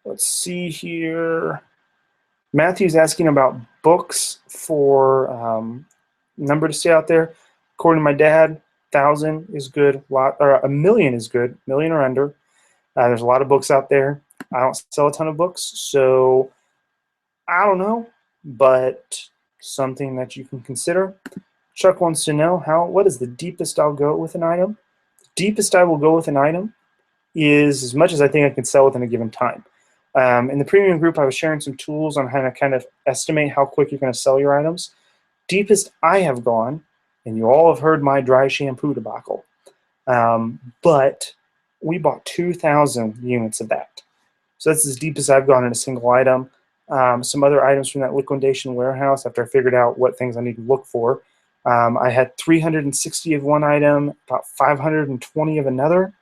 Let's see here. Matthew's asking about books for number to stay out there. According to my dad, 1,000 is good, or 1,000,000 is good, 1,000,000 or under. There's a lot of books out there. I don't sell a ton of books, so I don't know, but something that you can consider. Chuck wants to know, what is the deepest I'll go with an item? The deepest I will go with an item is as much as I think I can sell within a given time. In the premium group, I was sharing some tools on how to kind of estimate how quick you're going to sell your items. Deepest I have gone, and you all have heard my dry shampoo debacle, but we bought 2,000 units of that. So that's as deep as I've gone in a single item. Some other items from that liquidation warehouse, after I figured out what things I need to look for, I had 360 of one item, about 520 of another.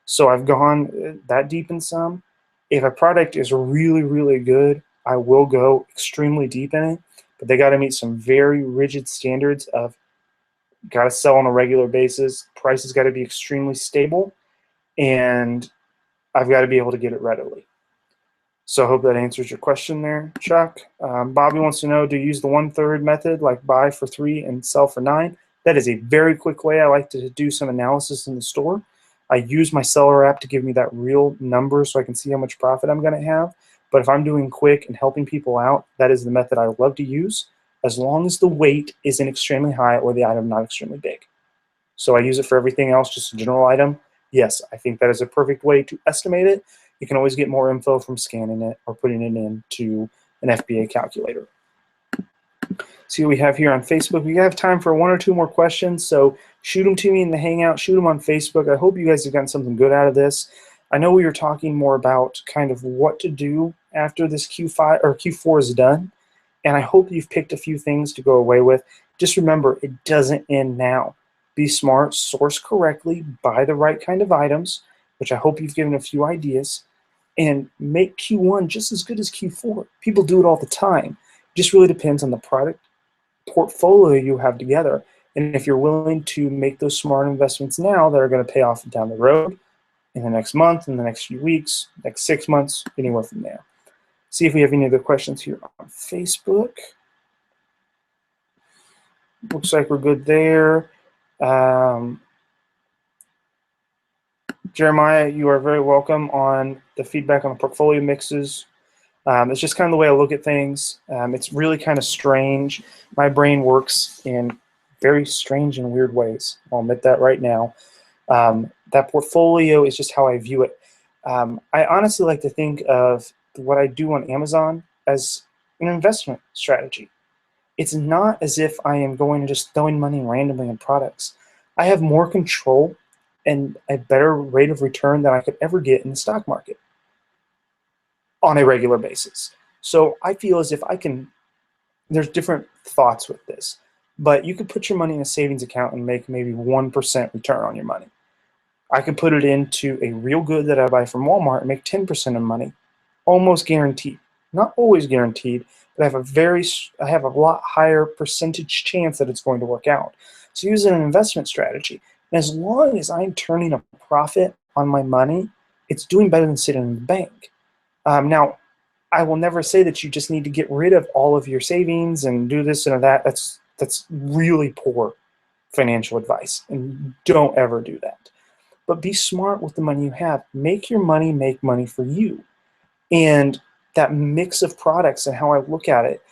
So I've gone that deep in some. If a product is really, really good, I will go extremely deep in it, but they got to meet some very rigid standards of got to sell on a regular basis, price has got to be extremely stable, and I've got to be able to get it readily. So I hope that answers your question there, Chuck. Bobby wants to know, do you use the 1/3 method, like buy for 3 and sell for 9? That is a very quick way I like to do some analysis in the store. I use my seller app to give me that real number so I can see how much profit I'm going to have. But if I'm doing quick and helping people out, that is the method I love to use, as long as the weight isn't extremely high or the item not extremely big. So I use it for everything else, just a general item. Yes, I think that is a perfect way to estimate it. You can always get more info from scanning it or putting it into an FBA calculator. See what we have here on Facebook. We have time for 1 or 2 more questions, so shoot them to me in the Hangout, shoot them on Facebook. I hope you guys have gotten something good out of this. I know we were talking more about kind of what to do after this Q5 or Q4 is done, and I hope you've picked a few things to go away with. Just remember, it doesn't end now. Be smart, source correctly, buy the right kind of items, which I hope you've given a few ideas, and make Q1 just as good as Q4. People do it all the time. It just really depends on the product portfolio you have together, and if you're willing to make those smart investments now that are going to pay off down the road in the next month, in the next few weeks, next 6 months, anywhere from there. See if we have any other questions here on Facebook. Looks like we're good there. Jeremiah, you are very welcome on the feedback on the portfolio mixes. It's just kind of the way I look at things. It's really kind of strange. My brain works in very strange and weird ways. I'll admit that right now. That portfolio is just how I view it. I honestly like to think of what I do on Amazon as an investment strategy. It's not as if I am going and just throwing money randomly in products. I have more control and a better rate of return than I could ever get in the stock market on a regular basis. So I feel as if I can, there's different thoughts with this, but you could put your money in a savings account and make maybe 1% return on your money. I could put it into a real good that I buy from Walmart and make 10% of money, almost guaranteed. Not always guaranteed, but I have a lot higher percentage chance that it's going to work out. So using an investment strategy, and as long as I'm turning a profit on my money, it's doing better than sitting in the bank. Now, I will never say that you just need to get rid of all of your savings and do this and that. That's really poor financial advice, and don't ever do that. But be smart with the money you have. Make your money make money for you. And that mix of products and how I look at it,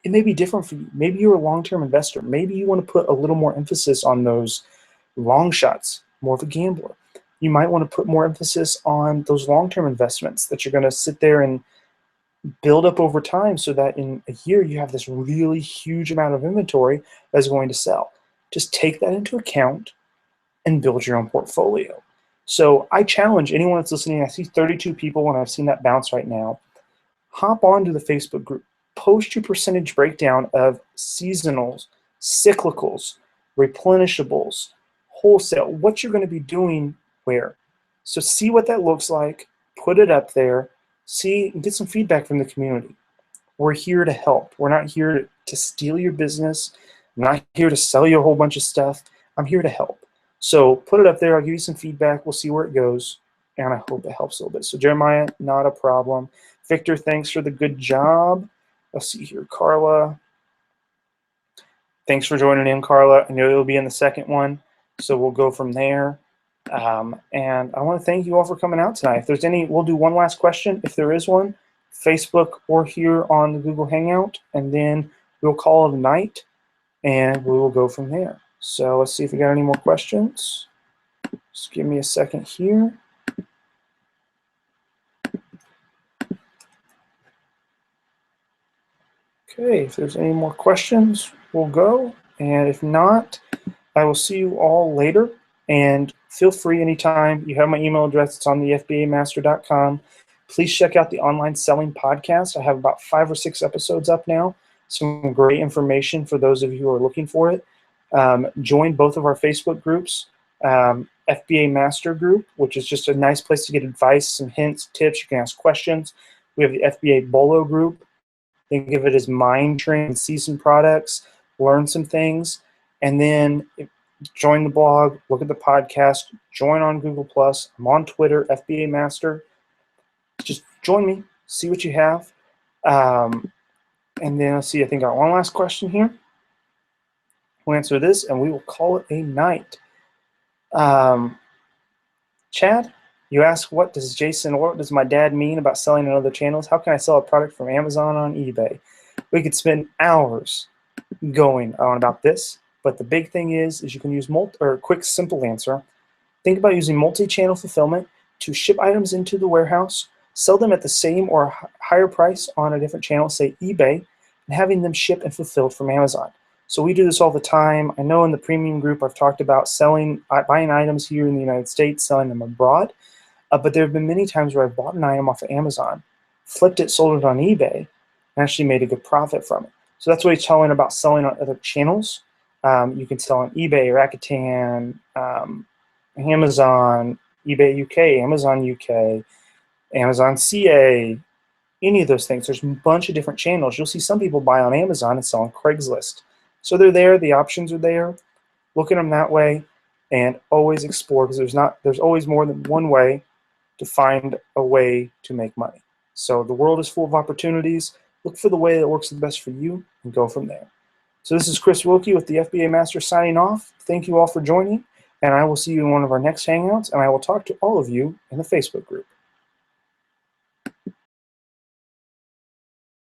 it may be different for you. Maybe you're a long-term investor. Maybe you want to put a little more emphasis on those long shots, more of a gambler. You might want to put more emphasis on those long-term investments that you're going to sit there and build up over time so that in a year you have this really huge amount of inventory that's going to sell. Just take that into account and build your own portfolio. So I challenge anyone that's listening. I see 32 people and I've seen that bounce right now. Hop onto the Facebook group. Post your percentage breakdown of seasonals, cyclicals, replenishables, wholesale, what you're going to be doing where. So see what that looks like, put it up there, see, and get some feedback from the community. We're here to help. We're not here to steal your business. I'm not here to sell you a whole bunch of stuff. I'm here to help. So put it up there. I'll give you some feedback. We'll see where it goes. And I hope it helps a little bit. So Jeremiah, not a problem. Victor, thanks for the good job. Let's see here. Carla. Thanks for joining in, Carla. I know you'll be in the second one. So we'll go from there. And I want to thank you all for coming out tonight. If there's any, we'll do one last question. If there is one, Facebook or here on the Google Hangout. And then we'll call it a night. And we will go from there. So let's see if we got any more questions. Just give me a second here. Okay, if there's any more questions, we'll go. And if not, I will see you all later. And feel free anytime. You have my email address. It's on the FBAmaster.com. Please check out the Online Selling Podcast. I have about 5 or 6 episodes up now. Some great information for those of you who are looking for it. Join both of our Facebook groups, FBA Master Group, which is just a nice place to get advice, some hints, tips. You can ask questions. We have the FBA Bolo Group. Think of it as mind training, see some products, learn some things, and then join the blog, look at the podcast, join on Google+. I'm on Twitter, FBA Master. Just join me, see what you have. And then let's see, I think I got one last question here. We'll answer this and we will call it a night. Chad, you ask, what does my dad mean about selling on other channels? How can I sell a product from Amazon on eBay? We could spend hours going on about this, but the big thing is you can use quick, simple answer. Think about using multi-channel fulfillment to ship items into the warehouse, sell them at the same or higher price on a different channel, say eBay, and having them shipped and fulfilled from Amazon. So we do this all the time. I know in the premium group I've talked about buying items here in the United States, selling them abroad, but there have been many times where I've bought an item off of Amazon, flipped it, sold it on eBay, and actually made a good profit from it. So that's what he's telling about selling on other channels. You can sell on eBay, Rakuten, Amazon, eBay UK, Amazon UK, Amazon CA, any of those things. There's a bunch of different channels. You'll see some people buy on Amazon and sell on Craigslist. So they're there, the options are there. Look at them that way and always explore, because there's always more than one way to find a way to make money. So the world is full of opportunities. Look for the way that works the best for you and go from there. So this is Chris Wilkie with the FBA Master signing off. Thank you all for joining, and I will see you in one of our next Hangouts, and I will talk to all of you in the Facebook group.